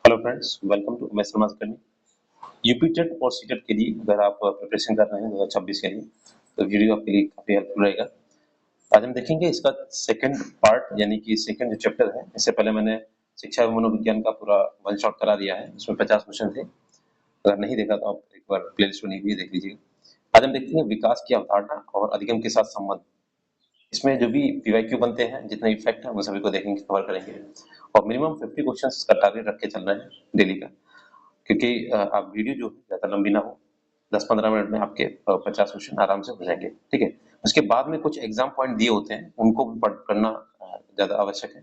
Hello friends, welcome to MS Sharma academy. UP TET और CTET के लिए अगर आप प्रिपरेशन कर रहे हैं 2026 के लिए तो वीडियो आपके लिए काफ़ी हेल्पफुल रहेगा। आज हम देखेंगे इसका सेकंड पार्ट यानी कि सेकंड जो चैप्टर है। इससे पहले मैंने शिक्षा एवं मनोविज्ञान का पूरा वन शॉट करा दिया है, इसमें 50 क्वेश्चन थे। अगर नहीं देखा तो आप एक बार प्ले लिस्ट बनी हुई है, देख लीजिएगा। आज हम देखेंगे विकास की अवधारणा और अधिगम के साथ संबंध। इसमें जो भी पीवाईक्यू बनते हैं, जितने इफेक्ट हैं, वो सभी को देखेंगे, कवर करेंगे। और मिनिमम 50 क्वेश्चंस का टारगेट रख के चलना है डेली का, क्योंकि आप वीडियो जो है ज़्यादा लंबी ना हो। 10-15 मिनट में आपके 50 क्वेश्चन आराम से हो जाएंगे, ठीक है। उसके बाद में कुछ एग्जाम पॉइंट दिए होते हैं, उनको भी पढ़ना ज़्यादा आवश्यक है,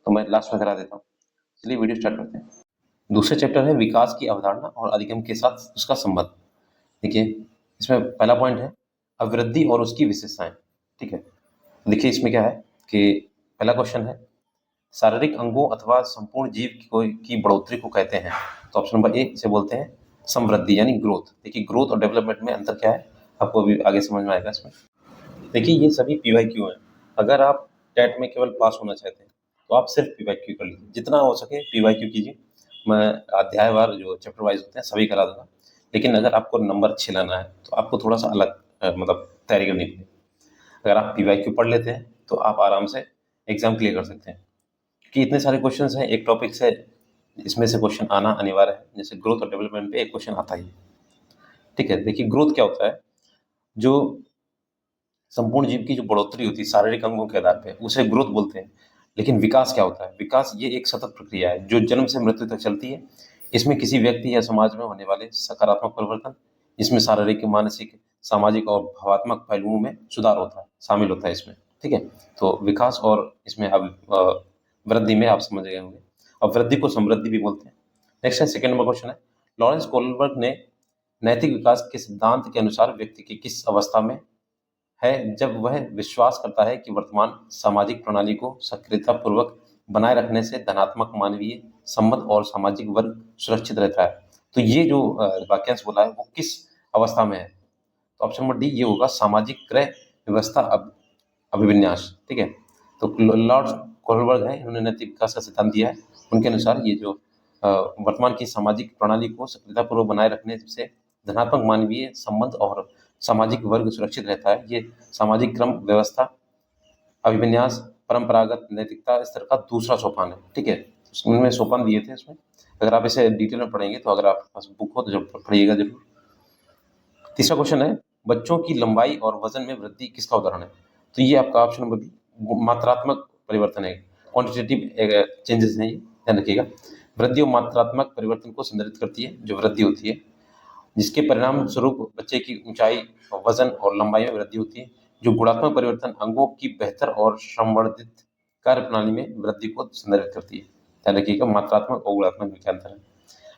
तो मैं लास्ट में करा देता हूँ। चलिए वीडियो स्टार्ट करते हैं। दूसरे चैप्टर है विकास की अवधारणा और अधिगम के साथ उसका संबंध। देखिए, इसमें पहला पॉइंट है अभिवृद्धि और उसकी विशेषताएं, ठीक है। देखिए इसमें क्या है कि पहला क्वेश्चन है शारीरिक अंगों अथवा संपूर्ण जीव की बढ़ोतरी को कहते हैं। तो ऑप्शन नंबर ए से बोलते हैं समृद्धि यानी ग्रोथ। देखिए ग्रोथ और डेवलपमेंट में अंतर क्या है आपको अभी आगे समझ में आएगा इसमें। देखिए ये सभी पीवाईक्यू हैं। अगर आप टेट में केवल पास होना चाहते हैं तो आप सिर्फ पीवाईक्यू कर लीजिए, जितना हो सके पीवाईक्यू कीजिए। मैं अध्यायवार जो चैप्टर वाइज होते हैं सभी करा दूंगा, लेकिन अगर आपको नंबर अच्छे लाना है तो आपको थोड़ा सा अलग मतलब तैयारी करनी पड़ेगी। अगर आप पीवाईक्यू पढ़ लेते हैं तो आप आराम से एग्जाम क्लियर कर सकते हैं, कि इतने सारे क्वेश्चंस हैं एक टॉपिक से, इसमें से क्वेश्चन आना अनिवार्य है। जैसे ग्रोथ और डेवलपमेंट पे एक क्वेश्चन आता ही, ठीक है। देखिए ग्रोथ क्या होता है, जो संपूर्ण जीव की जो बढ़ोतरी होती है शारीरिक अंगों के आधार पे, उसे ग्रोथ बोलते हैं। लेकिन विकास क्या होता है, विकास ये एक सतत प्रक्रिया है जो जन्म से मृत्यु तक चलती है। इसमें किसी व्यक्ति या समाज में होने वाले सकारात्मक परिवर्तन, जिसमें शारीरिक, मानसिक, सामाजिक और भावात्मक पहलुओं में सुधार होता है, शामिल होता है इसमें, ठीक है। तो विकास और इसमें वृद्धि में आप समझ गए होंगे। अब वृद्धि को समृद्धि भी बोलते हैं। नेक्स्ट है सेकंड नंबर क्वेश्चन है लॉरेंस कोहलबर्ग ने नैतिक विकास के सिद्धांत के अनुसार व्यक्ति की किस अवस्था में है जब वह विश्वास करता है कि वर्तमान सामाजिक प्रणाली को सक्रियतापूर्वक बनाए रखने से धनात्मक मानवीय संबंध और सामाजिक वर्ग सुरक्षित रहता है। तो ये जो वाक्यांश बोला है वो किस अवस्था में है, तो ऑप्शन नंबर डी ये होगा सामाजिक क्रय व्यवस्था अभिविन्यास, ठीक है। तो लॉर्ड कोहलबर्ग है, इन्होंने नैतिक विकास का सिद्धांत दिया है। उनके अनुसार ये जो वर्तमान की सामाजिक प्रणाली को सक्रियतापूर्वक बनाए रखने से धनात्मक मानवीय संबंध और सामाजिक वर्ग सुरक्षित रहता है। ये सामाजिक क्रम व्यवस्था अभिविन्यास परंपरागत नैतिकता स्तर का दूसरा सोपान है, ठीक है। उनमें सोपान दिए थे इसमें, अगर आप इसे डिटेल में पढ़ेंगे तो अगर आपके पास बुक हो तो जब पढ़िएगा जरूर। तीसरा क्वेश्चन है बच्चों की लंबाई और वजन में वृद्धि किसका उदाहरण है। तो ये आपका ऑप्शन नंबर बी मात्रात्मक परिवर्तन है, क्वांटिटेटिव चेंजेस हैं, ये ध्यान रखिएगा। वृद्धि और मात्रात्मक परिवर्तन को संदर्भित करती है जो वृद्धि होती है, जिसके परिणाम स्वरूप बच्चे की ऊंचाई, वजन और लंबाई में वृद्धि होती है। जो गुणात्मक परिवर्तन अंगों की बेहतर और संवर्धित कार्य प्रणाली में वृद्धि को संदर्भित करती है। ध्यान रखिएगा मात्रात्मक और गुणात्मक में क्या अंतर है।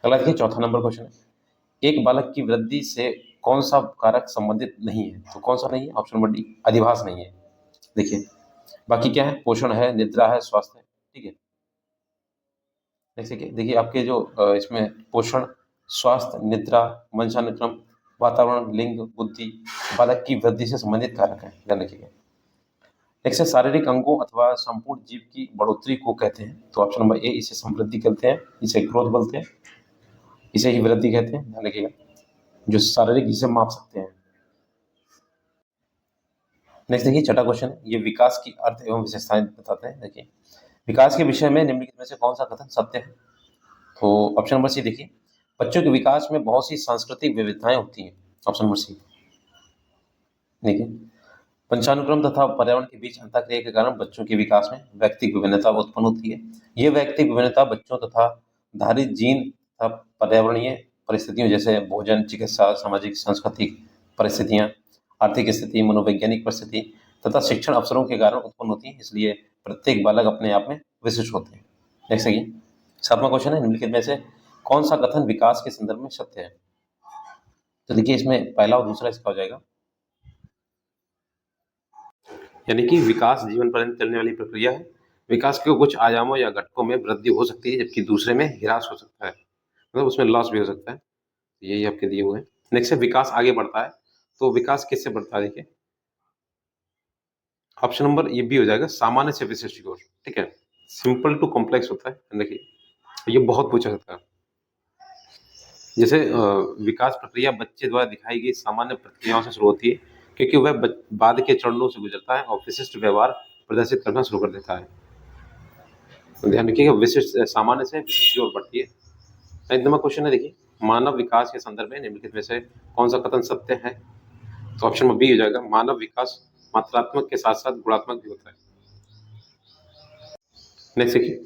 अगला देखिए चौथा नंबर क्वेश्चन है एक बालक की वृद्धि से कौन सा कारक संबंधित नहीं है। तो कौन सा नहीं है, ऑप्शन नंबर डी अधिवास नहीं है। देखिए बाकी क्या है, पोषण है, निद्रा है, स्वास्थ्य है, ठीक है। जैसे कि देखिए आपके जो इसमें पोषण, स्वास्थ्य, निद्रा, वंशानुक्रम, वातावरण, लिंग, बुद्धि बालक की वृद्धि से संबंधित कारक है, ध्यान रखिएगा। नेक्स्ट है शारीरिक अंगों अथवा संपूर्ण जीव की बढ़ोतरी को कहते हैं। तो ऑप्शन नंबर ए इसे समृद्धि कहते हैं, इसे ग्रोथ बोलते हैं, इसे ही वृद्धि कहते हैं, ध्यान रखिएगा। जो शारीरिक जिसे माप सकते हैं। नेक्स्ट देखिए छठा क्वेश्चन है ये विकास की अर्थ एवं विशेषताएं बताते हैं। देखिए विकास के विषय में निम्नलिखित में से कौन सा कथन सत्य है। तो ऑप्शन नंबर सी देखिए बच्चों के विकास में बहुत सी सांस्कृतिक विविधताएं होती हैं, ऑप्शन नंबर सी। देखिए पंचानुक्रम तथा पर्यावरण के बीच अंतःक्रिया के कारण बच्चों के विकास में व्यक्तिगत विभिन्नता उत्पन्न होती है। ये व्यक्तिगत विभिन्नता बच्चों तथा धारित जीन तथा पर्यावरणीय परिस्थितियों जैसे भोजन, चिकित्सा, सामाजिक सांस्कृतिक परिस्थितियां, आर्थिक स्थिति, मनोवैज्ञानिक परिस्थिति तथा शिक्षण अवसरों के कारण उत्पन्न होती है। इसलिए प्रत्येक बालक अपने आप में विशिष्ट होते हैं। नेक्स्ट देखिए सातवां क्वेश्चन है निम्नलिखित में से कौन सा कथन विकास के संदर्भ में सत्य है। तो देखिए इसमें पहला और दूसरा इसका हो जाएगा, यानी कि विकास जीवन पर्यंत चलने वाली प्रक्रिया है। विकास के कुछ आयामों या घटकों में वृद्धि हो सकती है जबकि दूसरे में ह्रास हो सकता है, मतलब उसमें लॉस भी हो सकता है। यही आपके दिए हुए हैं। नेक्स्ट है विकास आगे बढ़ता है। तो विकास किससे बढ़ता है, देखिए ऑप्शन नंबर ये भी हो जाएगा सामान्य से विशिष्ट की ओर, ठीक है। सिंपल टू कॉम्प्लेक्स होता है, देखिए ये बहुत पूछा जाता है। जैसे विकास प्रक्रिया बच्चे द्वारा दिखाई गई सामान्य प्रक्रियाओं से शुरू होती है, क्योंकि वह बाद के चरणों से गुजरता है और विशिष्ट व्यवहार प्रदर्शित करना शुरू कर देता है। तो ध्यान रखिएगा, विशिष्ट सामान्य से विशिष्ट की ओर बढ़ती है। 9th नंबर क्वेश्चन है, देखिए, मानव विकास के संदर्भ में निम्नलिखित में से कौन सा कथन सत्य है? तो ऑप्शन नंबर बी हो जाएगा, मानव विकास मात्रात्मक के साथ साथ गुणात्मक भी होता है। नेक्स्ट देखिए,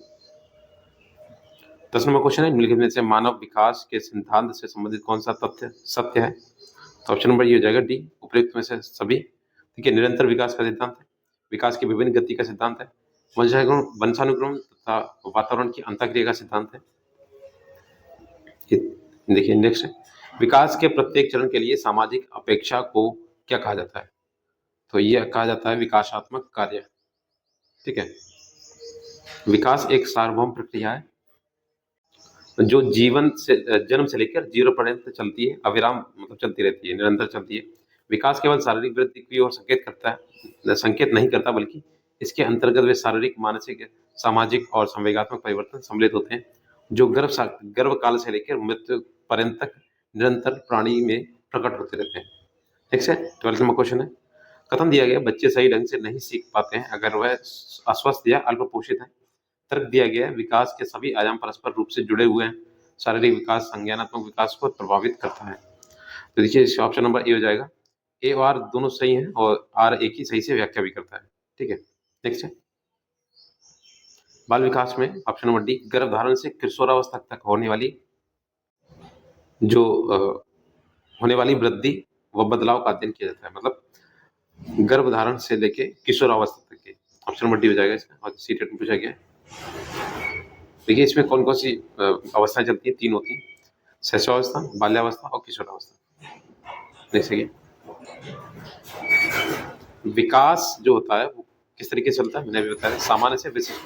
10 नंबर क्वेश्चन है, निम्नलिखित में से मानव विकास के सिद्धांत से संबंधित कौन सा तथ्य सत्य है? तो ऑप्शन नंबर ये हो जाएगा डी, उपयुक्त में से सभी। ठीक है, निरंतर विकास का सिद्धांत है, विकास की विभिन्न गति का सिद्धांत है, वंशानुक्रम तथा वातावरण की अंतःक्रिया का सिद्धांत है। देखिए नेक्स्ट है, विकास के प्रत्येक चरण के लिए सामाजिक अपेक्षा को क्या कहा जाता है? तो यह कहा जाता है विकासात्मक कार्य। ठीक है, विकास एक सार्वभौम प्रक्रिया है जो जीवन से जन्म से लेकर जीरो पर्यंत चलती है, अविराम मतलब चलती रहती है, निरंतर चलती है। विकास केवल शारीरिक वृद्धि की ओर संकेत करता है, संकेत नहीं करता, बल्कि इसके अंतर्गत वे शारीरिक, मानसिक, सामाजिक और संवेगात्मक परिवर्तन सम्मिलित होते हैं, जो गर्भ काल से लेकर मृत्यु पर्यंत तक निरंतर प्राणी में प्रकट होते रहते हैं। ठीक है, 12th नंबर क्वेश्चन है, कथन दिया गया बच्चे सही ढंग से नहीं सीख पाते हैं अगर वह अस्वस्थ या अल्पपोषित है। तर्क दिया गया है विकास के सभी आयाम परस्पर रूप से जुड़े हुए हैं, शारीरिक विकास संज्ञानात्मक विकास को प्रभावित करता है। तो देखिए इसका ऑप्शन नंबर ए हो जाएगा, ए और आर दोनों सही हैं और आर एक ही सही से व्याख्या भी करता है। ठीक है, नेक्स्ट है, बाल विकास में ऑप्शन नंबर डी, गर्भधारण से किशोरावस्था तक होने वाली वृद्धि व बदलाव का अध्ययन किया जाता है, मतलब गर्भधारण से लेके किशोरावस्था तक के। ऑप्शन नंबर डी हो जाएगा इसका, और सी टेट में पूछा गया है। देखिए इसमें कौन कौन सी अवस्थाएं चलती हैं, 3 होती हैं, शैशवावस्था, बाल्यावस्था और किशोरावस्था। देखिए विकास जो होता है वो किस तरीके से चलता है, मैंने अभी बताया, सामान्य से विशिष्ट।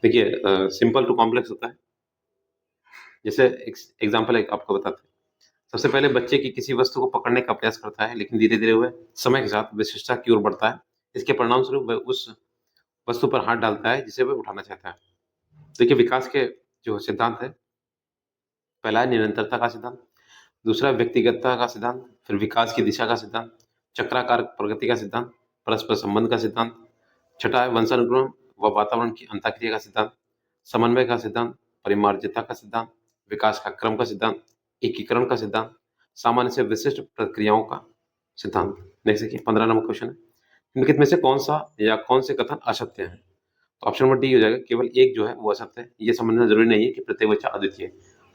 देखिए सिंपल टू कॉम्प्लेक्स होता है। जैसे एग्जाम्पल एक आपको बताते हैं, सबसे पहले बच्चे की किसी वस्तु को पकड़ने का प्रयास करता है, लेकिन धीरे धीरे वह समय के साथ विशिष्टता की ओर बढ़ता है। इसके परिणाम स्वरूप वह उस वस्तु पर हाथ डालता है जिसे वह उठाना चाहता है। देखिए विकास के जो सिद्धांत है, पहला है निरंतरता का सिद्धांत, दूसरा व्यक्तिगतता का सिद्धांत, फिर विकास की दिशा का सिद्धांत, चक्राकार प्रगति का सिद्धांत, परस्पर संबंध का सिद्धांत, छठा है वंशानुक्रम व वातावरण की अंतःक्रिया का सिद्धांत, समन्वय का सिद्धांत, परिमार्जितता का सिद्धांत, विकास का क्रम का सिद्धांत, एकीकरण का सिद्धांत, सामान्य से विशिष्ट प्रक्रियाओं का सिद्धांत। नेक्स्ट देखिए 15 नंबर क्वेश्चन है, निम्नलिखित में से कौन सा या कौन से कथन असत्य है? तो ऑप्शन नंबर डी हो जाएगा, केवल एक जो है वो असत्य है। ये समझना जरूरी नहीं है कि प्रत्येक बच्चा अद्वितीय है,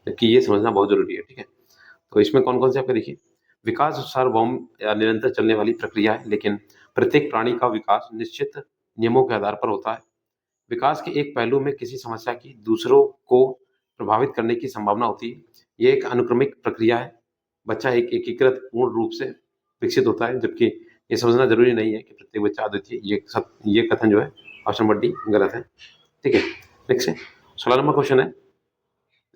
जबकि ये समझना बहुत जरूरी है। ठीक है, तो इसमें कौन कौन से आपके देखिए, विकास सार्वभौम या निरंतर चलने वाली प्रक्रिया है, लेकिन प्रत्येक प्राणी का विकास निश्चित नियमों के आधार पर होता है। विकास के एक पहलू में किसी समस्या की दूसरों को प्रभावित करने की संभावना होती है। ये एक अनुक्रमिक प्रक्रिया है, बच्चा एक एकीकृत पूर्ण रूप से विकसित होता है, जबकि ये समझना जरूरी नहीं है कि प्रत्येक बच्चा अद्वितीय। ये कथन जो है ऑप्शन नंबर डी गलत है। ठीक है, नेक्स्ट है 16 नंबर क्वेश्चन है,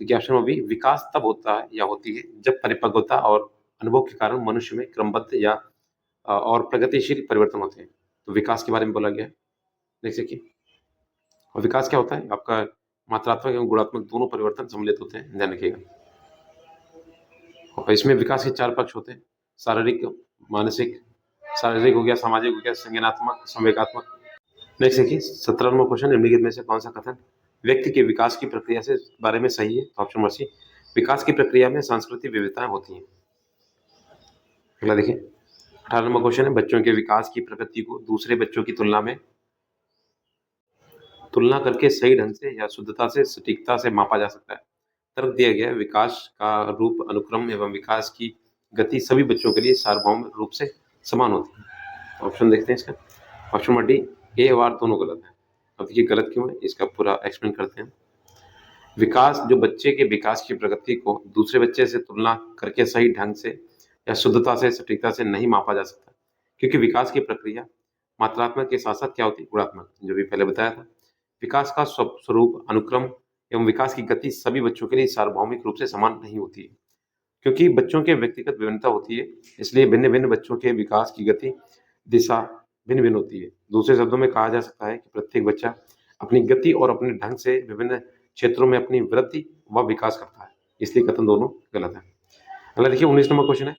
देखिए ऑप्शन नंबर बी, विकास तब होता है या होती है जब परिपक्वता और अनुभव के कारण मनुष्य में क्रमबद्ध या और प्रगतिशील परिवर्तन होते हैं। तो विकास के बारे में बोला गया है, देख देखिए, और विकास क्या होता है आपका, मात्रात्मक एवं गुणात्मक दोनों परिवर्तन सम्मिलित होते हैं, ध्यान रखिएगा। और इसमें विकास के 4 पक्ष होते हैं, शारीरिक, मानसिक, शारीरिक हो गया, सामाजिक हो गया, संज्ञानात्मक, संवेगात्मक। नेक्स्ट देखिए 17 नंबर क्वेश्चन, निम्नलिखित में से कौन सा कथन व्यक्ति के विकास की प्रक्रिया से बारे में सही है? तो ऑप्शन नंबर सी, विकास की प्रक्रिया में सांस्कृतिक विविधताएं होती हैं। अगला देखिए 18 नंबर क्वेश्चन है, बच्चों के विकास की प्रगति को दूसरे बच्चों की तुलना करके सही ढंग से या शुद्धता से, सटीकता से मापा जा सकता है। तर्क दिया गया है विकास का रूप, अनुक्रम एवं विकास की गति सभी बच्चों के लिए सार्वभौम रूप से समान होती है। ऑप्शन देखते हैं इसका, ऑप्शन नंबर डी, ए और आर दोनों गलत है। अब देखिए गलत क्यों है, इसका पूरा एक्सप्लेन करते हैं। विकास, जो बच्चे के विकास की प्रगति को दूसरे बच्चे से तुलना करके सही ढंग से या शुद्धता से, सटीकता से नहीं मापा जा सकता, क्योंकि विकास की प्रक्रिया मात्रात्मक के साथ साथ क्या होती है, गुणात्मक, जो भी पहले बताया था। विकास का स्वरूप, अनुक्रम एवं विकास की गति सभी बच्चों के लिए सार्वभौमिक रूप से समान नहीं होती है, क्योंकि बच्चों के व्यक्तिगत विभिन्नता होती है, इसलिए भिन्न भिन्न बच्चों के विकास की गति, दिशा भिन्न भिन्न होती है। दूसरे शब्दों में कहा जा सकता है कि प्रत्येक बच्चा अपनी गति और अपने ढंग से विभिन्न क्षेत्रों में अपनी वृद्धि व विकास करता है, इसलिए कथन दोनों गलत है। अगला देखिए 19 नंबर क्वेश्चन है,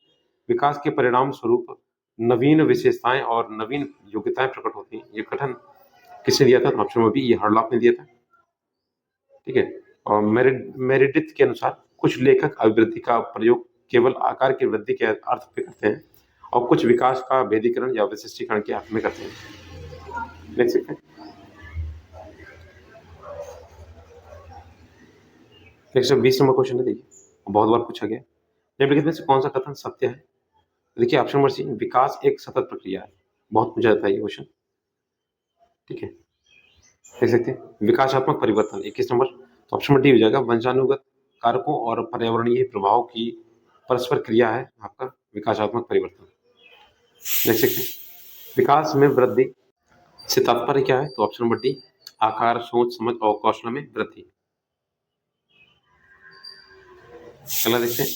विकास के परिणाम स्वरूप नवीन विशेषताएं और नवीन योग्यताएं प्रकट होती हैं। ये कथन किसने दिया था? तो ऑप्शन में बी, ये हर्लॉक ने दिया था। ठीक है, और मेरिडिथ के अनुसार कुछ लेखक अभिवृद्धि का प्रयोग केवल आकार की वृद्धि के अर्थ पे करते हैं और कुछ विकास का भेदीकरण या विशिष्टीकरण के अर्थ में करते हैं। देख सकते हैं 120 नंबर क्वेश्चन है, देखिए बहुत बार पूछा गया, निम्नलिखित में से कौन सा कथन सत्य है? देखिए ऑप्शन नंबर सी, विकास एक सतत प्रक्रिया है, बहुत पूछा जाता है ये क्वेश्चन। ठीक है, देख सकते हैं विकासात्मक परिवर्तन 21 नंबर, तो ऑप्शन नंबर डी हो जाएगा, वंशानुगत कारकों और पर्यावरणीय प्रभाव की परस्पर क्रिया है आपका विकासात्मक परिवर्तन। देख सकते हैं विकास में वृद्धि से तात्पर्य क्या है? तो ऑप्शन नंबर डी, आकार, सोच, समझ और कौशल में वृद्धि। अगला देखते हैं,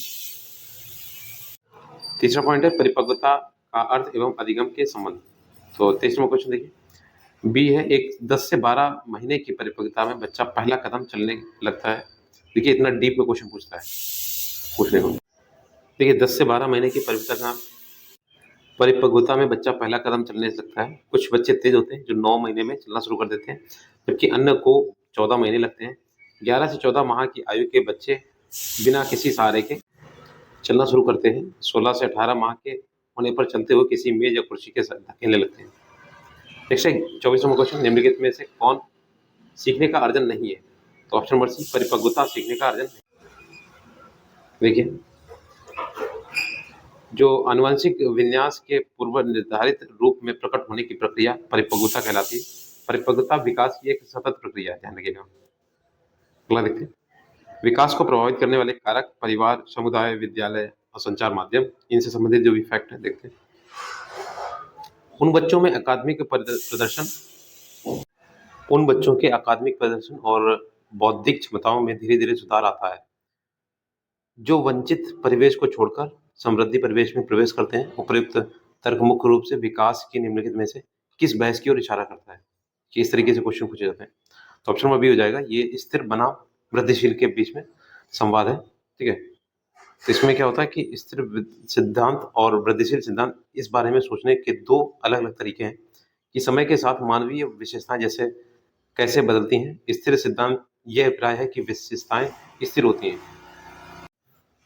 तीसरा पॉइंट है परिपक्वता का अर्थ एवं अधिगम के संबंध। तो 23 नंबर क्वेश्चन देखिए, बी है, एक 10 से 12 महीने की परिपक्वता में बच्चा पहला कदम चलने लगता है। देखिए इतना डीप में क्वेश्चन पूछता है पूछने को। देखिए 10 से 12 महीने की परिपक्वता में बच्चा पहला कदम चलने लगता है। कुछ बच्चे तेज होते हैं जो 9 महीने में चलना शुरू कर देते हैं, जबकि अन्य को 14 महीने लगते हैं। 11 से 14 माह की आयु के बच्चे बिना किसी सहारे के चलना शुरू करते हैं। 16 से 18 माह के होने पर चलते हुए किसी मेज या कुर्सी के साथ धकेलने लगते हैं। नेक्स्ट है 24 नंबर क्वेश्चन, निम्नलिखित में से कौन सीखने का अर्जन नहीं है? तो ऑप्शन नंबर सी, परिपक्वता सीखने का अर्जन नहीं। देखिए जो आनुवंशिक विन्यास के पूर्व निर्धारित रूप में प्रकट होने की प्रक्रिया परिपक्वता कहलाती है। परिपक्वता विकास की एक सतत प्रक्रिया है, ध्यान रखिएगा। अगला देखते हैं, विकास को प्रभावित करने वाले कारक परिवार, समुदाय, विद्यालय और संचार माध्यम, इनसे संबंधित जो भी फैक्ट है देखते हैं। उन बच्चों के अकादमिक प्रदर्शन और बौद्धिक क्षमताओं में धीरे धीरे सुधार आता है जो वंचित परिवेश को छोड़कर समृद्धि परिवेश में प्रवेश करते हैं। उपयुक्त तर्क मुख्य रूप से विकास की निम्नलिखित में से किस बहस की ओर इशारा करता है? कि इस तरीके से क्वेश्चन पूछे जाते हैं। तो ऑप्शन में भी हो जाएगा, ये स्थिर बनाम वृद्धिशील के बीच में संवाद है। ठीक है, तो इसमें क्या होता है कि स्थिर सिद्धांत और वृद्धिशील सिद्धांत, इस बारे में सोचने के दो अलग अलग तरीके हैं कि समय के साथ मानवीय विशेषताएं जैसे कैसे बदलती हैं। स्थिर सिद्धांत यह अभिप्राय है कि विशेषताएं स्थिर होती हैं,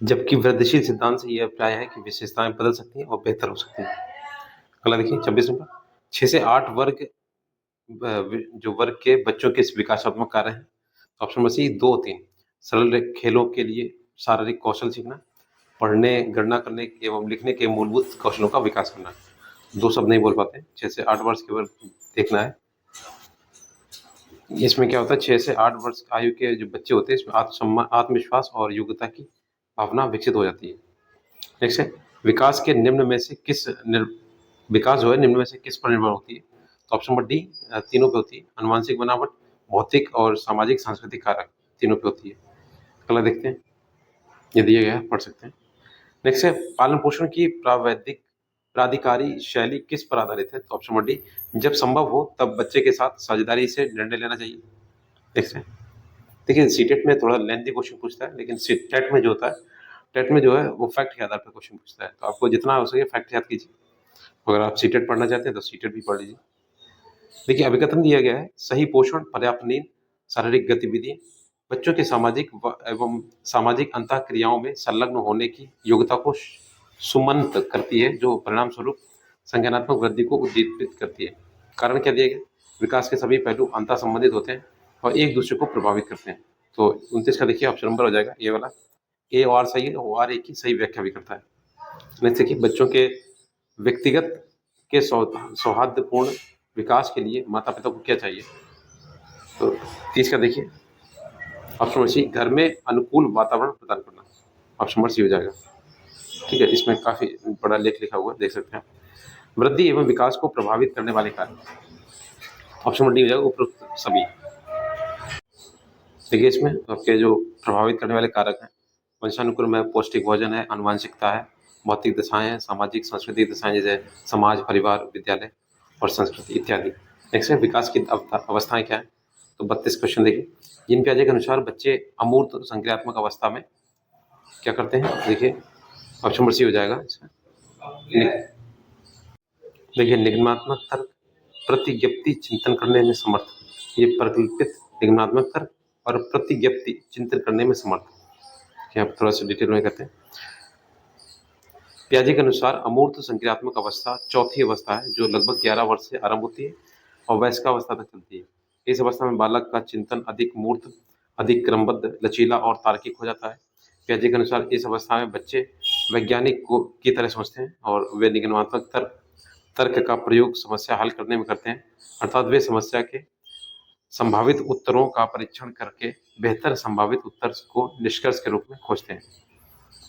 जबकि वृद्धिशील सिद्धांत से यह अभिप्राय है कि विशेषताएं बदल सकती हैं और बेहतर हो सकती हैं। अगला देखिए 26 नंबर, 6 से 8 वर्ग जो वर्ग के बच्चों के विकासात्मक कार्य हैं। ऑप्शन नंबर सी 2 और 3, सरल खेलों के लिए शारीरिक कौशल सीखना, पढ़ने, गणना करने एवं लिखने के मूलभूत कौशलों का विकास करना। 2 शब्द नहीं बोल पाते। 6 से 8 वर्ष के वर्ग देखना है। इसमें क्या होता है, 6 से 8 वर्ष आयु के जो बच्चे होते हैं, इसमें आत्मविश्वास और योग्यता की भावना विकसित हो जाती है। नेक्स्ट है, विकास जो है निम्न में से किस पर निर्भर होती है? तो ऑप्शन नंबर डी, तीनों पे होती है। अनुवांशिक बनावट, भौतिक और सामाजिक सांस्कृतिक कारक, तीनों पे होती है। अगला देखते हैं, ये दिया गया है, पढ़ सकते हैं। नेक्स्ट है, पालन पोषण की प्राधिकारी शैली किस पर आधारित है? तो ऑप्शन नंबर डी, जब संभव हो तब बच्चे के साथ साझेदारी से निर्णय लेना चाहिए। नेक्स्ट है, देखिए सीटेट में थोड़ा लेंथी क्वेश्चन पूछता है, लेकिन टेट में जो होता है, टेट में जो है वो फैक्ट के आधार पर क्वेश्चन पूछता है, तो आपको जितना हो सके फैक्ट याद कीजिए। अगर आप सीटेट पढ़ना चाहते हैं तो सीटेट भी पढ़ लीजिए। देखिए अभिकथन दिया गया है, सही पोषण, पर्याप्त नींद, शारीरिक गतिविधि बच्चों के एवं सामाजिक अंतःक्रियाओं में संलग्न होने की योग्यता को सुमंत करती है, जो परिणाम स्वरूप संज्ञानात्मक वृद्धि को उद्दीपित करती है। कारण क्या दिया गया, विकास के सभी पहलू अंतर संबंधित होते हैं और एक दूसरे को प्रभावित करते हैं। तो 29 का देखिए ऑप्शन नंबर हो जाएगा ये वाला, ए और सही है, और एक की सही व्याख्या भी करता है। नेक्स्ट देखिए, बच्चों के व्यक्तिगत के सौहार्दपूर्ण विकास के लिए माता पिता को क्या चाहिए? तो 30 का देखिए ऑप्शन नंबर सी, घर में अनुकूल वातावरण प्रदान करना, ऑप्शन नंबर सी हो जाएगा। ठीक है, इसमें काफी बड़ा लेख लिखा हुआ है, देख सकते हैं। वृद्धि एवं विकास को प्रभावित करने वाले कारक, ऑप्शन नंबर डी हो जाएगा उपरोक्त सभी। देखिए इसमें आपके जो प्रभावित करने वाले कारक हैं, वंशानुक्रम है, पौष्टिक भोजन है, आनुवंशिकता है, भौतिक दशाएं हैं, सामाजिक सांस्कृतिक दशाएं जैसे समाज, परिवार, विद्यालय और संस्कृति इत्यादि। नेक्स्ट है, विकास की अवस्थाएं क्या है? तो 32 क्वेश्चन देखिए। जीन पियाजे के अनुसार बच्चे अमूर्त संक्रियात्मक अवस्था में क्या करते हैं? देखिए ऑप्शन नंबर सी हो जाएगा इसका। देखिए निगमात्मक तर्क प्रतिज्ञप्ति चिंतन करने में समर्थ, ये प्रकल्पित निगमात्मक तर्क और प्रतिज्ञप्ति चिंतन करने में समर्थ, यहाँ थोड़ा सा डिटेल में कहते हैं। पियाजे के अनुसार अमूर्त संक्रियात्मक अवस्था चौथी अवस्था है जो लगभग 11 वर्ष से आरंभ होती है और वयस्कावस्था तक चलती है। इस अवस्था में बालक का चिंतन अधिक मूर्त, अधिक क्रमबद्ध, लचीला और तार्किक हो जाता है। पियाजे के अनुसार इस अवस्था में बच्चे वैज्ञानिक को की तरह सोचते हैं और वे निगमात्मक तर्क का प्रयोग समस्या हल करने में करते हैं, अर्थात वे समस्या के संभावित उत्तरों का परीक्षण करके बेहतर संभावित उत्तर को निष्कर्ष के रूप में खोजते हैं।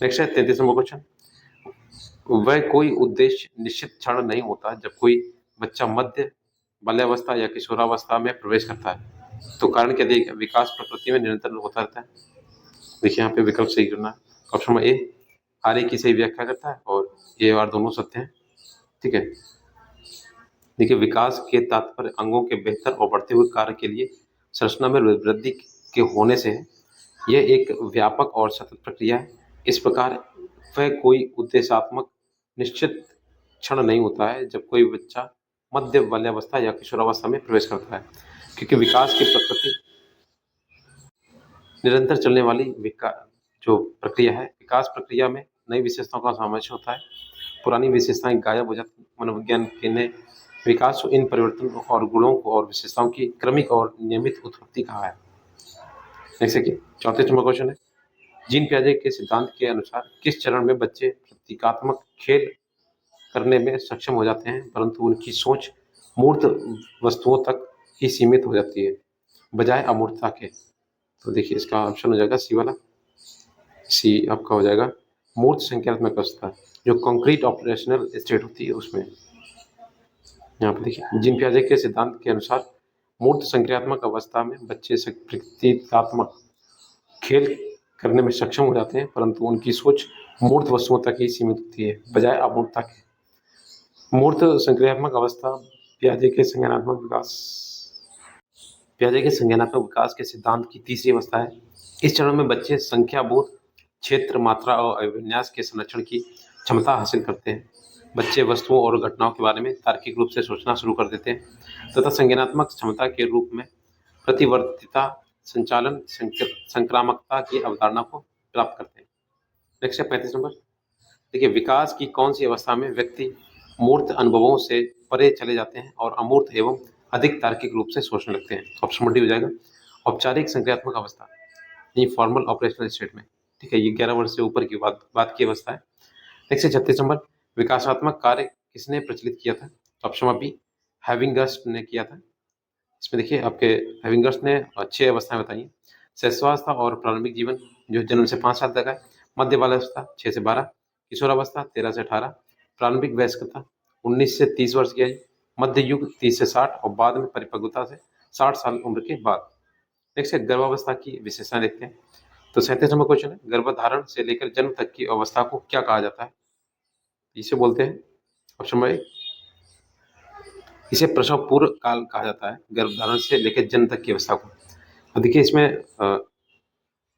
नेक्स्ट है 33 नंबर क्वेश्चन। वह कोई उद्देश्य निश्चित क्षण नहीं होता जब कोई बच्चा मध्य बाल्यावस्था या किशोरावस्था में प्रवेश करता है, तो कारण क्या देगा? विकास प्रकृति में निरंतर होता रहता है। देखिए यहाँ पे विकल्प सही करना है। ऑप्शन नंबर ए आर्य की सही व्याख्या करता है और ए और दोनों सत्य हैं। ठीक है, देखिए विकास के तात्पर्य अंगों के बेहतर और बढ़ते हुए कार्य के लिए संरचना में वृद्धि के होने से है। यह एक व्यापक और सतत प्रक्रिया है। इस प्रकार वह कोई उद्देश्यात्मक निश्चित क्षण नहीं होता है जब कोई बच्चा मध्य बाल्यावस्था या किशोरावस्था में प्रवेश करता है, क्योंकि विकास की प्रकृति निरंतर चलने वाली जो प्रक्रिया है। विकास प्रक्रिया में नई विशेषताओं का समावेश होता है, पुरानी विशेषताएं गायब हो जाती। मनोविज्ञान के ने विकास इन परिवर्तनों और गुणों को और विशेषताओं की क्रमिक और नियमित उत्पत्ति कहा है। नेक्स्ट देखिए 34 नंबर क्वेश्चन है। जीन पियाजे के सिद्धांत के अनुसार किस चरण में बच्चे प्रतीकात्मक खेल करने में सक्षम हो जाते हैं परंतु उनकी सोच मूर्त वस्तुओं तक ही सीमित हो जाती है बजाय अमूर्तता के? तो देखिए इसका ऑप्शन हो जाएगा सी वाला। सी आपका हो जाएगा मूर्त संख्यात्मक अवस्था, जो कॉन्क्रीट ऑपरेशनल स्टेट होती है उसमें। यहाँ पर देखिए जीन पियाजे के सिद्धांत के अनुसार मूर्त संक्रियात्मक अवस्था में बच्चे प्रतीकात्मक खेल करने में सक्षम हो जाते हैं परंतु उनकी सोच मूर्त वस्तुओं तक ही सीमित होती है बजाय अमूर्तता के। मूर्त संक्रियात्मक अवस्था पियाजे के संज्ञानात्मक विकास के सिद्धांत की तीसरी अवस्था है। इस चरण में बच्चे संख्या बोध, क्षेत्र, मात्रा और अभिविन्यास के संरक्षण की क्षमता हासिल करते हैं। बच्चे वस्तुओं और घटनाओं के बारे में तार्किक रूप से सोचना शुरू कर देते हैं तथा संज्ञानात्मक क्षमता के रूप में प्रतिवर्तिता, संचालन, संक्रामकता की अवधारणा को प्राप्त करते हैं। नेक्स्ट है 35 नंबर। देखिए विकास की कौन सी अवस्था में व्यक्ति मूर्त अनुभवों से परे चले जाते हैं और अमूर्त एवं अधिक तार्किक रूप से सोचने लगते हैं? ऑप्शन नंबर डी हो जाएगा औपचारिक संक्रियात्मक अवस्था, यानी फॉर्मल ऑपरेशनल स्टेट में। ठीक है, ये 11 वर्ष से ऊपर की बात की अवस्था है। नेक्स्ट है 36 नंबर। विकासात्मक कार्य किसने प्रचलित किया था? ऑप्शन नंबर बी हैविंगर्स्ट ने किया था। इसमें देखिए आपके हैविंगर्स्ट ने 6 अवस्थाएं बताई हैं। शैशवावस्था और प्रारंभिक जीवन जो जन्म से 5 साल तक है, मध्य बाल्यावस्था 6 से 12, किशोरावस्था 13 से 18, प्रारंभिक वयस्कता 19 से 30 वर्ष की आयु, मध्य युग 30 से 60 और बाद में परिपक्वता से 60 साल उम्र के बाद। नेक्स्ट है गर्भावस्था की विशेषताएं देखते हैं। तो 37 नंबर क्वेश्चन है, गर्भधारण से लेकर जन्म तक की अवस्था को क्या कहा जाता है? इसे बोलते हैं ऑप्शन नंबर ए, इसे प्रसव पूर्व काल कहा जाता है, गर्भधारण से लेकर जन्म तक की अवस्था को। अब देखिए इसमें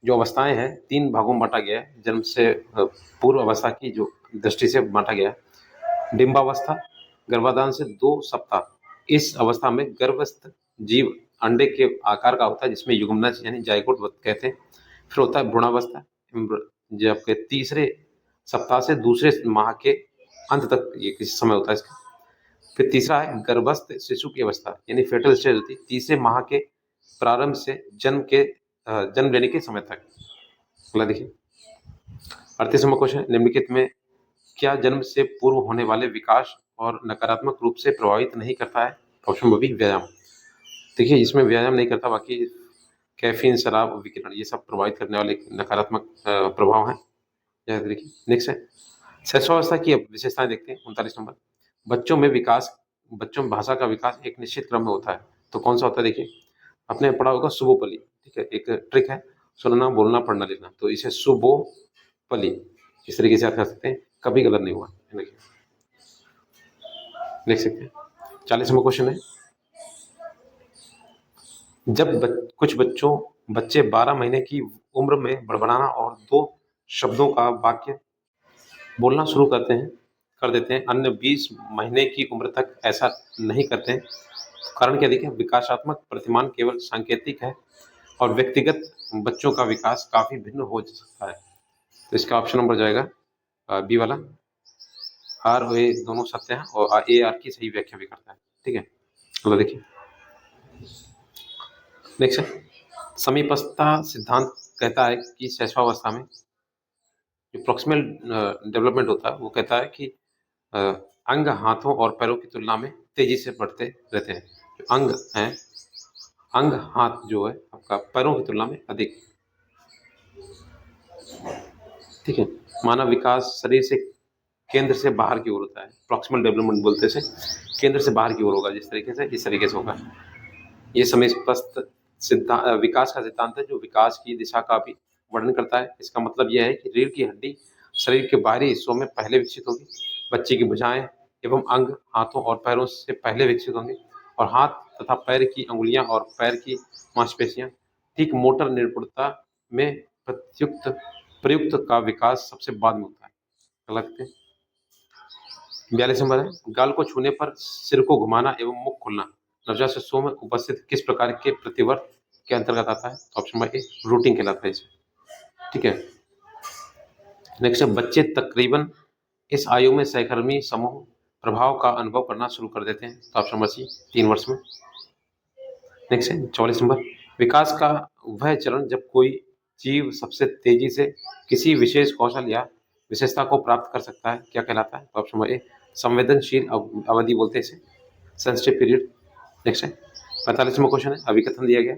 जो अवस्थाएं हैं 3 भागों में बांटा गया है। जन्म से पूर्व अवस्था की जो दृष्टि से बांटा गया है। डिंबावस्था गर्भाधान से 2 सप्ताह, इस अवस्था में गर्भस्थ जीव अंडे के आकार का होता है जिसमें युग्मनज यानी जायगोट कहते हैं। फिर होता है भ्रूणावस्था, जो आपके तीसरे सप्ताह से दूसरे माह के अंत तक ये किसी समय होता है इसका। फिर तीसरा है गर्भस्थ शिशु की अवस्था यानी फेटल स्टेज होती है तीसरे माह के प्रारंभ से जन्म लेने के समय तक। अगला देखिए 38 नंबर क्वेश्चन, निम्नलिखित में क्या जन्म से पूर्व होने वाले विकास और नकारात्मक रूप से प्रभावित नहीं करता है? ऑप्शन नंबर बी व्यायाम। देखिए इसमें व्यायाम नहीं करता, बाकी कैफीन, शराब, विकिरण ये सब प्रभावित करने वाले नकारात्मक प्रभाव हैं। देखिए नेक्स्ट है शैशवावस्था की विशेषताएं देखते हैं। 39 नंबर, बच्चों में भाषा का विकास एक निश्चित क्रम में होता है। तो कौन सा होता है? देखिए आपने पढ़ा होगा सुबोपली। ठीक है, एक ट्रिक है सुनना, बोलना, पढ़ना, लिखना, तो इसे सुबोपली इस तरीके से आप कर सकते हैं, कभी गलत नहीं हुआ। देखिए देख सकते हैं 40 नंबर क्वेश्चन है, जब कुछ बच्चे 12 महीने की उम्र में बड़बड़ाना और 2 शब्दों का वाक्य बोलना शुरू कर देते हैं, अन्य 20 महीने की उम्र तक ऐसा नहीं करते हैं। कारण क्या देखिए, विकासात्मक प्रतिमान केवल सांकेतिक है और व्यक्तिगत बच्चों का विकास काफी भिन्न हो सकता है। तो इसका ऑप्शन नंबर जाएगा बी वाला। आर और ए दोनों सत्य हैं और ए आर की सही व्याख्या भी करता है। ठीक है, चलो देखिए नेक्स्ट है, समीपस्थता सिद्धांत कहता है कि शैशवावस्था में जो प्रॉक्सिमल डेवलपमेंट होता है वो कहता है कि अ, अंग हाथों और पैरों की तुलना में तेजी से बढ़ते रहते हैं। जो अंग हाथ जो है आपका पैरों की तुलना में अधिक। ठीक है, मानव विकास शरीर से केंद्र से बाहर की ओर होता है। प्रॉक्सिमल डेवलपमेंट बोलते हैं इसे, केंद्र से बाहर की ओर होगा जिस तरीके से, इस तरीके से होगा। ये समीपस्थ विकास का सिद्धांत है जो विकास की दिशा का भी वर्णन करता है। इसका मतलब यह है कि रीढ़ की हड्डी शरीर के बाहरी हिस्सों में पहले विकसित होगी, बच्चे की भुजाएं एवं अंग हाथों और पैरों से पहले विकसित होंगे और हाथ तथा पैर की अंगुलियां और पैर की मांसपेशियां ठीक मोटर निपुणता में प्रयुक्त का विकास सबसे बाद में होता है। गलत है। 42 नंबर है, गाल को छूने पर सिर को घुमाना एवं मुख खुलना नवजात शिशुओं में उपस्थित किस प्रकार के प्रतिवर्त के अंतर्गत आता है? ऑप्शन नंबर ए रूटिंग कहलाता है इसे। ठीक है, नेक्स्ट है, बच्चे तकरीबन इस आयु में सहकर्मी समूह प्रभाव का अनुभव करना शुरू कर देते हैं। तो ऑप्शन नंबर सी 3 वर्ष में। नेक्स्ट है 44 नंबर, विकास का वह चरण जब कोई जीव सबसे तेजी से किसी विशेष कौशल या विशेषता को प्राप्त कर सकता है, क्या कहलाता है? तो ऑप्शन नंबर ए संवेदनशील अवधि बोलते हैं इसे, सेंसिटिव पीरियड। नेक्स्ट है 45वां क्वेश्चन है, अभिकथन दिया गया,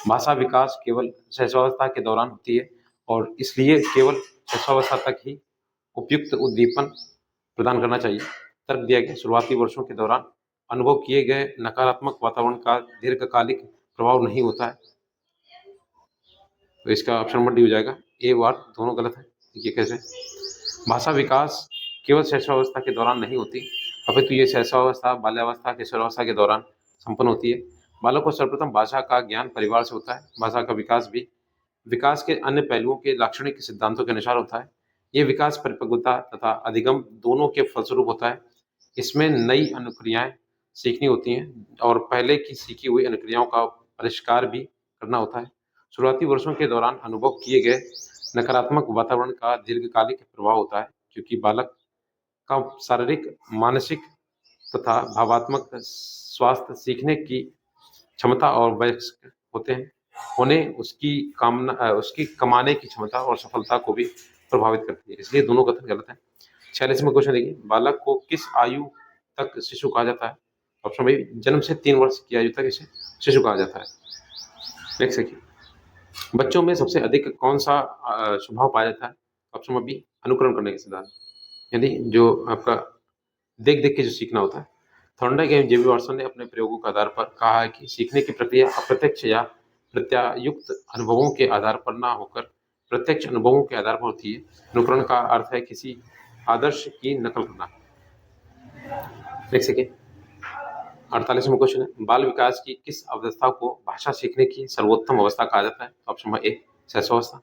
भाषा विकास केवल शैशवावस्था के दौरान होती है और इसलिए केवल शैशवावस्था तक ही उपयुक्त उद्दीपन प्रदान करना चाहिए। तर्क दिया गया, शुरुआती वर्षों के दौरान अनुभव किए गए नकारात्मक वातावरण का दीर्घकालिक प्रभाव नहीं होता है। तो इसका ऑप्शन नंबर डी हो जाएगा। ए और दोनों गलत है। देखिए कैसे, भाषा विकास केवल शैशवावस्था के दौरान नहीं होती, अपितु ये शैशवावस्था, बाल्यावस्था, किशोरावस्था के दौरान संपन्न होती है। बालक को सर्वप्रथम भाषा का ज्ञान परिवार से होता है। भाषा का विकास भी विकास के अन्य पहलुओं के लाक्षणिक सिद्धांतों के अनुसार होता है। ये विकास परिपक्वता तथा अधिगम दोनों के फलस्वरूप होता है। इसमें नई अनुक्रियाएं सीखनी होती हैं और पहले की सीखी हुई अनुक्रियाओं का परिष्कार भी करना होता है। शुरुआती वर्षों के दौरान अनुभव किए गए नकारात्मक वातावरण का दीर्घकालिक प्रभाव होता है, क्योंकि बालक का शारीरिक, मानसिक तथा भावात्मक स्वास्थ्य, सीखने की क्षमता और वयस्क होते हैं होने उसकी कमाने की क्षमता और सफलता को भी प्रभावित करती है। इसलिए दोनों कथन गलत है। 46वां क्वेश्चन देखिए, बालक को किस आयु तक शिशु कहा जाता है? ऑप्शन बी जन्म से 3 वर्ष की आयु तक इसे शिशु कहा जाता है। नेक्स्ट देखिए, बच्चों में सबसे अधिक कौन सा स्वभाव पाया जाता है? ऑप्शन नंबर बी अनुकरण करने के सिद्धांत, यानी जो आपका देख देख के जो सीखना होता है। थॉर्नडाइक एवं जेबी वाटसन ने अपने प्रयोगों के आधार पर कहा है कि सीखने की प्रक्रिया अप्रत्यक्ष या प्रत्यायुक्त अनुभवों के आधार पर ना होकर प्रत्यक्ष अनुभवों के आधार पर होती है। अनुकरण का अर्थ है किसी आदर्श की नकल करना। देख सके 48वां क्वेश्चन है, बाल विकास की किस अवस्था को भाषा सीखने की सर्वोत्तम अवस्था कहा जाता है? ऑप्शन नंबर ए शैशवावस्था।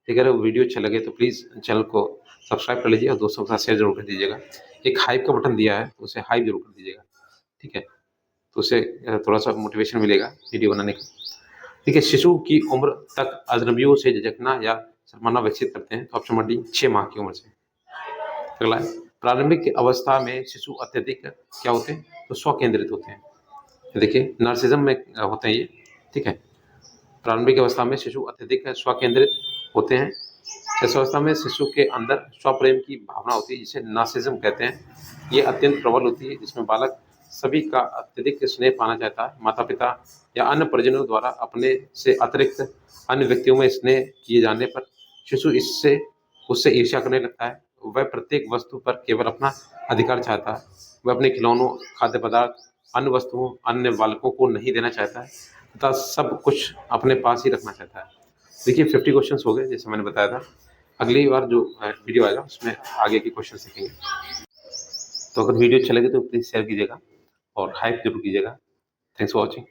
ठीक है, अगर वीडियो अच्छा लगे तो प्लीज चैनल को सब्सक्राइब कर लीजिए और दोस्तों के साथ शेयर जरूर कर दीजिएगा। एक हाइप का बटन दिया है तो उसे हाइप जरूर कर दीजिएगा। ठीक है, तो उससे थोड़ा सा मोटिवेशन मिलेगा वीडियो बनाने का। ठीक है, शिशु की उम्र तक अजनबियों से झिझकना या शर्माना विकसित करते हैं। तो ऑप्शन नंबर डी 6 माह की उम्र से। अगला है, प्रारंभिक अवस्था में शिशु अत्यधिक क्या होते हैं? तो स्वकेंद्रित होते हैं। देखिए नार्सिज्म में होते हैं ये। ठीक है, प्रारंभिक अवस्था में शिशु अत्यधिक स्वकेंद्रित होते हैं। इस अवस्था में शिशु के अंदर स्वप्रेम की भावना होती है, जिसे नार्सिज्म कहते हैं। ये अत्यंत प्रबल होती है, जिसमें बालक सभी का अत्यधिक स्नेह पाना चाहता है। माता पिता या अन्य परिजनों द्वारा अपने से अतिरिक्त अन्य व्यक्तियों में स्नेह किए जाने पर शिशु उससे ईर्ष्या करने लगता है। वह प्रत्येक वस्तु पर केवल अपना अधिकार चाहता है। वह अपने खिलौनों, खाद्य पदार्थ, अन्य वस्तुओं अन्य बालकों को नहीं देना चाहता है तथा सब कुछ अपने पास ही रखना चाहता है। देखिए 50 क्वेश्चंस हो गए जैसे मैंने बताया था। अगली बार जो वीडियो आएगा उसमें आगे के क्वेश्चन सीखेंगे। तो अगर वीडियो अच्छा लगे तो प्लीज़ शेयर कीजिएगा और हाइप जरूर कीजिएगा। Thanks for watching.